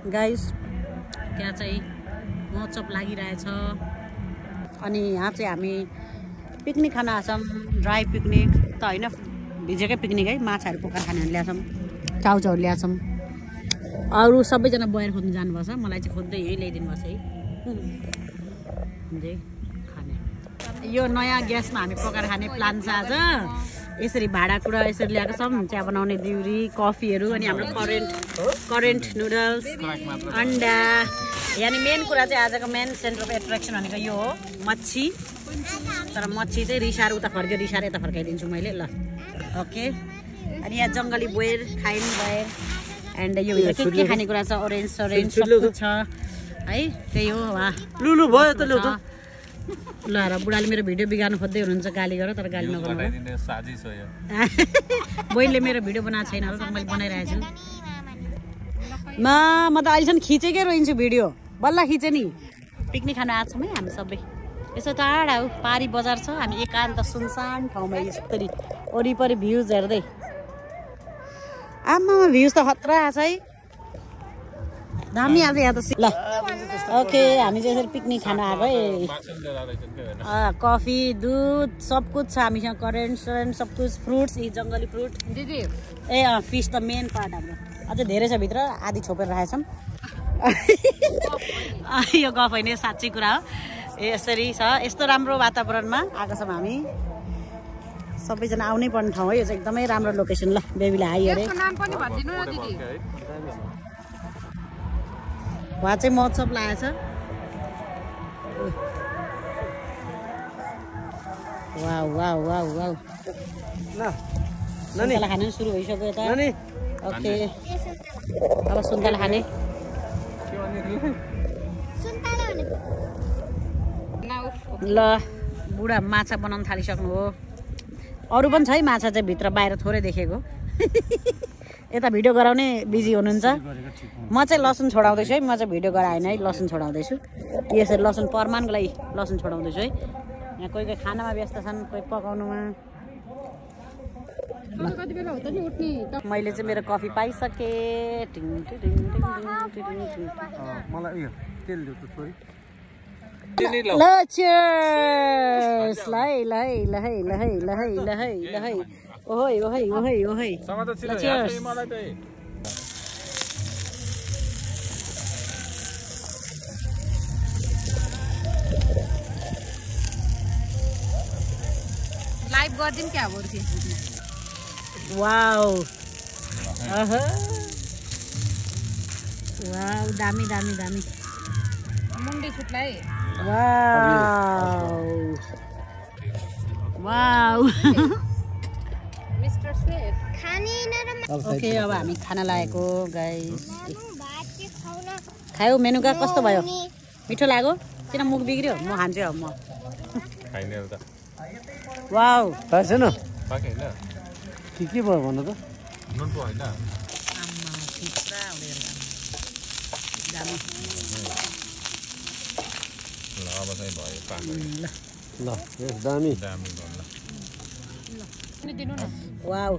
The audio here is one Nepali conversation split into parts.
गाइस त्यहाँ चाहिँ महोत्सव लागिरहेछ अनि यहाँ चाहिँ हामी पिकनिक खान आछौँ ड्राई पिकनिक त होइन भिजेकै पिकनिक है माछाहरू पकाएर खाने ल्याछौँ चाउचाउहरू ल्याछौँ अरू सबैजना बयर खोज्नु जानुपर्छ मलाई चाहिँ खोज्दै यही ल्याइदिनु पर्छ है खाने यो नयाँ ग्यासमा हामी पकाएर खाने प्लान छ आज यसरी भाँडाकुँडा यसरी ल्याएको छौँ चिया बनाउने दिउरी कफीहरू अनि हाम्रो करेन्ट नुडल्स अन्डा यानि मेन कुरा चाहिँ आजको मेन सेन्टर अफ एट्र्याक्सन भनेको यो हो मच्छी तर मच्छी चाहिँ रिसार उता फर्क्यो रिसार यता फर्काइदिन्छु मैले ल ओके अनि यहाँ जङ्गली बोयर खाइन बयर एन्ड यो भित्र के खानेकुरा छ ओरेन्ज सोरेन्ज सब छ है त्यही हो लुलु भयो त ल्याउ त ल र बुढाले मेरो भिडियो बिगार्नु खोज्दै हुनुहुन्छ गाली गर तर गाली नगर्नु बोइले मेरो भिडियो बनाएको छैन तर मैले बनाइरहेको छु म त अहिलेसम्म खिचेकै रोइन्छु भिडियो बल्ल खिचेँ नि पिकनिक खान आएको छौँ है हामी सबै यसो टाढा हो पारी बजार छ हामी एकान्त सुनसान ठाउँमा यसरी वरिपरि भ्युज हेर्दै आमा भ्युज त खतरा आछ है दामी आज यहाँ त ल ओके हामी चाहिँ यसरी पिकनिक खान आएको है कफी दुध सब कुछ छ हामीसँग करेन्ट सरेन्ट सब कुछ फ्रुट्स यी जङ्गली फ्रुट दिदी ए फिस त मेन पार्ट हाम्रो अझै धेरै छ भित्र आधी छोपेर राखेछौँ यो गफ होइन साँच्चै कुरा हो यसरी छ यस्तो राम्रो वातावरणमा आएको छौँ हामी सबैजना आउनै पर्ने ठाउँ है यो चाहिँ एकदमै राम्रो लोकेसन ल बेबीले हाई अरे उहाँ चाहिँ महोत्सव लागेछ वाउ वाउ वाउ वाउ सुन्तला खाने सुरु भइसक्यो यता ओके अब सुन्तला खाने ल बुढा माछा बनाउन थालिसक्नु हो अरू पनि छ है माछा चाहिँ भित्र बाहिर थोरै देखेको यता भिडियो गराउने बिजी हुनुहुन्छ म चाहिँ लसुन छोडाउँदैछु है म चाहिँ भिडियो गराएन है लसुन छोडाउँदैछु यसरी लसुन परमानको लागि लसुन छोडाउँदैछु है यहाँ कोही कोही खानामा व्यस्त छन् कोही पकाउनुमा मैले चाहिँ मेरो कफी पाइसकेँ ल चियर्स ल ओहै ओहै ओहै ओहै चियर्स लाइभ गर्दिन क्या अब फेसबुकमा वाउ वाउ दामी दामी दामी मुन्डी छुट्लाई wow wow mister chef okay अब हामी खाना लागेको गाइस खायो मेनु कार्ड कस्तो भयो मिठो लाग्यो किन मुख बिग्रियो म खान्छु अब म वाउ छैन के भयो भन्नु त ल दामी वाउ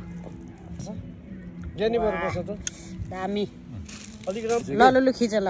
जेनी बरु बस्छ त दामी अलिक ल ल खिच ल